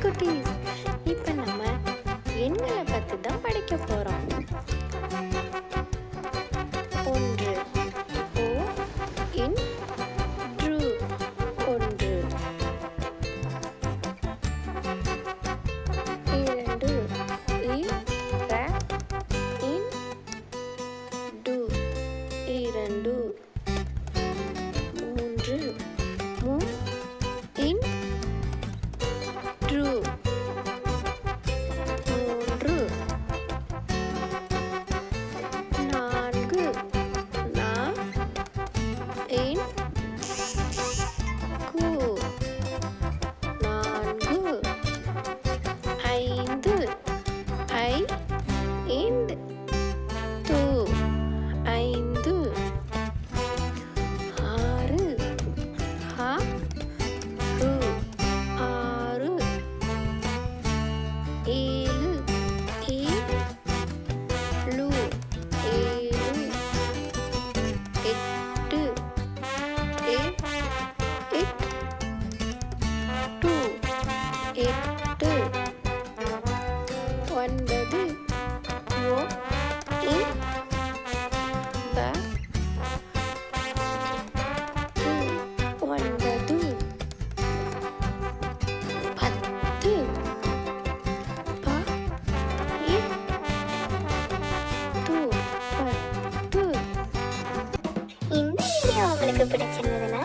குட்டீஸ், இப்போ நம்ம எண்களை பற்றி தான் படிக்க போகிறோம். 1 O in drew 1 2 in ra in do 2 3 mu in drew 3 4 na in ku 4 5 I in tu 5 6 ha ru 6 7 e lu 7 8 e it 2 8 9 o in ba 9 10 pa it 2 10. இந்த வீடியோ உங்களுக்கு பிடிச்சிருந்ததுன்னா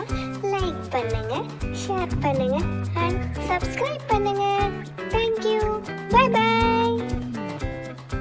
லைக் பண்ணுங்க, ஷேர் பண்ணுங்க அண்ட் சப்ஸ்கிரைப் பண்ணுங்க.